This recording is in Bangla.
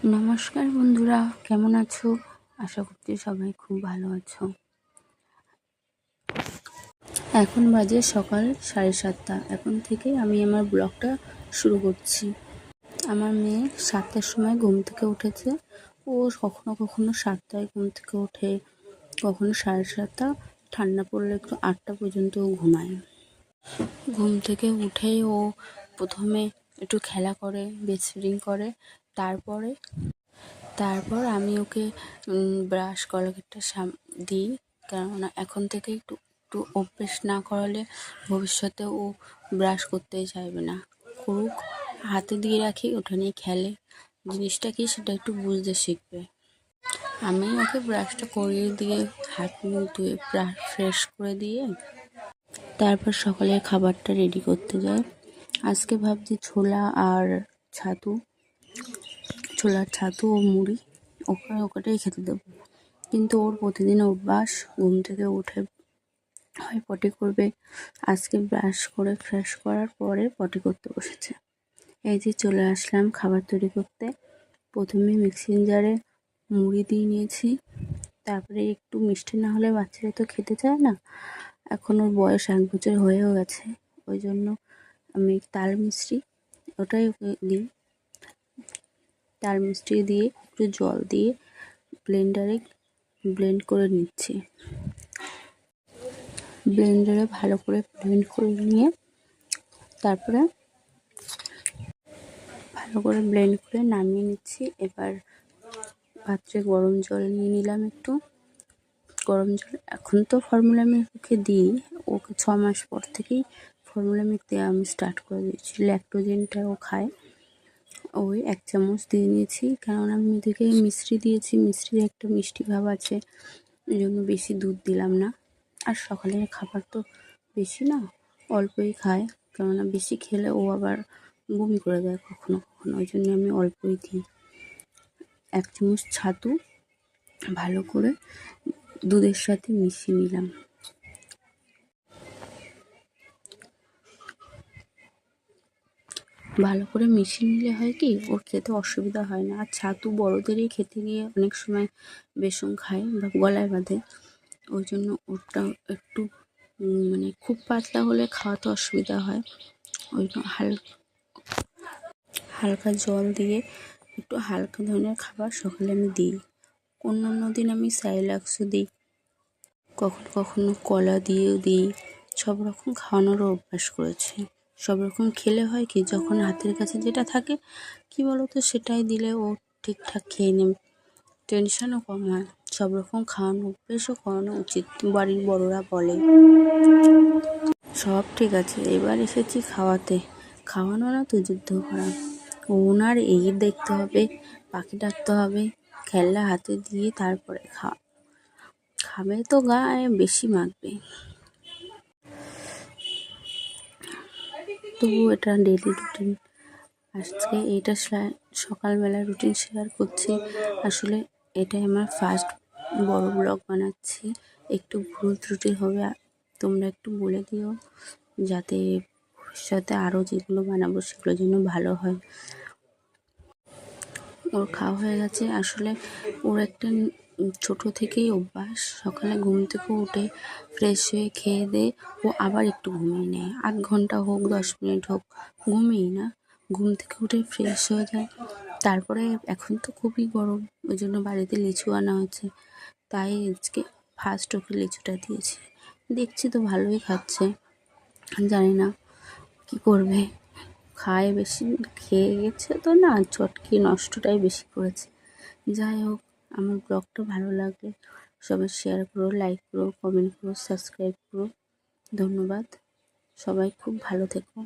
নমস্কার বন্ধুরা, কেমন আছো? আশা করছি সবাই খুব ভালো আছো। এখন বাজে সকাল 7:30। এখন থেকে আমি আমার ব্লগটা শুরু করছি। আমার মেয়ে 7টার সময় ঘুম থেকে উঠেছে। ও কখনো কখনো 7টায় ঘুম থেকে ওঠে, কখনো 7:30। ঠান্ডা পড়লে একটু 8টা পর্যন্ত ঘুমায়। ঘুম থেকে উঠেই ও প্রথমে একটু খেলা করে, ব্রেস্ট ফিডিং করে। তারপর আমি ওকে ব্রাশ কলগেটটা দিই, কেননা এখন থেকে একটু একটু অভ্যেস না করালে ভবিষ্যতে ও ব্রাশ করতেই চাইবে না। করুক, হাতে দিয়ে রাখি, ওটা নিয়ে খেলে, জিনিসটা কি সেটা একটু বুঝতে শিখবে। আমি ওকে ব্রাশটা করিয়ে দিয়ে হাত মুখ ধুয়ে ফ্রেশ করে দিয়ে তারপর সকালের খাবারটা রেডি করতে যাই। আজকে ভাবছি ছোলার ছাতু ও মুড়ি ওটাই খেতে দেবো। কিন্তু ওর প্রতিদিন অভ্যাস, ঘুম থেকে উঠে হয় পটি করবে। আজকে ব্রাশ করে ফ্রেশ করার পরে পটি করতে বসেছে। এই যে চলে আসলাম খাবার তৈরি করতে। প্রথমে মিক্সিং জারে মুড়ি দিয়ে নিয়েছি। তারপরে একটু মিষ্টি না হলে বাচ্চারা তো খেতে চায় না। এখন ওর বয়স 1 বছর হয়েও গেছে, ওই জন্য আমি তাল মিষ্টি ওটাই ওকে দিই। তাল মিষ্টি দিয়ে একটু জল দিয়ে ব্লেন্ডারে ব্লেন্ড করে নিচ্ছি। ব্লেন্ডারে ভালো করে ব্লেন্ড করে নিয়ে তারপরে ভালো করে ব্লেন্ড করে নামিয়ে নিচ্ছি। এবার পাত্রে গরম জল নিয়ে নিলাম একটু। গরম জল এখন তো ফর্মুলা মিল্ক ওকে দিই, ওকে 6 মাস পর থেকেই ফর্মুলা মিল্ক দেওয়া আমি স্টার্ট করে দিয়েছি। ল্যাক্টোজেনটাও খায়। ওই 1 চামচ দিয়ে নিয়েছি, কারণ আমি ওদেরকে মিশ্রি দিয়েছি, মিশ্রির একটা মিষ্টি ভাব আছে, ওই জন্য বেশি দুধ দিলাম না। আর সকালের খাবার তো বেশি না, অল্পই খায়, কেননা বেশি খেলে ও আবার বমি করে দেয় কখনো কখনো, ওই জন্য আমি অল্পই দিই। 1 চামচ ছাতু ভালো করে দুধের সাথে মিশিয়ে নিলাম। ভালো করে মিশিয়ে নিলে হয় কি, ওর খেতে অসুবিধা হয় না। আর ছাতু বড়োদেরই খেতে গিয়ে অনেক সময় বেসন খায় বা গলায় বাঁধে, ওই জন্য ওটা একটু মানে খুব পাতলা হলে খাওয়াতে অসুবিধা হয়। ওই জন্য হালকা জল দিয়ে একটু হালকা ধরনের খাবার সকালে আমি দিই। অন্য দিন আমি স্যারিল্যাক্সও দিই, কখনো কখনো কলা দিয়েও দিই। সব রকম খাওয়ানোরও অভ্যাস করেছি। সব রকম খেলে হয় কি, যখন হাতের কাছে যেটা থাকে কি বলতো, সেটাই দিলে ও ঠিকঠাক খেয়ে নেবে, টেনশনও কম হয়। সব রকম খাওয়ানো অভ্যেসও করানো উচিত, বাড়ির বড়রা বলে। সব ঠিক আছে, এবার এসেছি খাওয়াতে। খাওয়ানো না তো যুদ্ধ করা। ওনার এই দেখতে হবে, পাখি ডাকতে হবে, খেলনা হাতে দিয়ে তারপরে খাবে তো গায়ে বেশি মাখবে। তবু এটা ডেলি রুটিন। আজকে এইটা সকালবেলা রুটিন শেয়ার করছি। আসলে এটাই আমার ফার্স্ট বড় ব্লগ বানাচ্ছি। একটু ভুল ত্রুটি হবে, তোমরা একটু বলে দিও, যাতে ভবিষ্যতে আরও যেগুলো বানাবো সেগুলো যেন ভালো হয়। ওর খাওয়া হয়ে গেছে। আসলে ওর একটা ছোটো থেকেই অভ্যাস, সকালে ঘুম থেকে উঠে ফ্রেশ হয়ে খেয়ে দিয়ে ও আবার একটু ঘুমিয়ে নেয়। 8 ঘন্টা হোক 10 মিনিট হোক, ঘুমিয়েই না, ঘুম থেকে উঠে ফ্রেশ হয়ে যায়। তারপরে এখন তো খুবই গরম, ওই জন্য বাড়িতে লিচু আনা হয়েছে, তাই আজকে ফার্স্ট ওকে লিচুটা দিয়েছি। দেখছি তো ভালোই খাচ্ছে, জানি না কী করবে। খায় বেশি, খেয়ে গেছে তো না, চটকে নষ্টটাই বেশি করেছে। যাই হোক, আমার ব্লগটা ভালো লাগলে সবাই শেয়ার করো, লাইক করো, কমেন্ট করো, সাবস্ক্রাইব করো। ধন্যবাদ, সবাই খুব ভালো থেকো।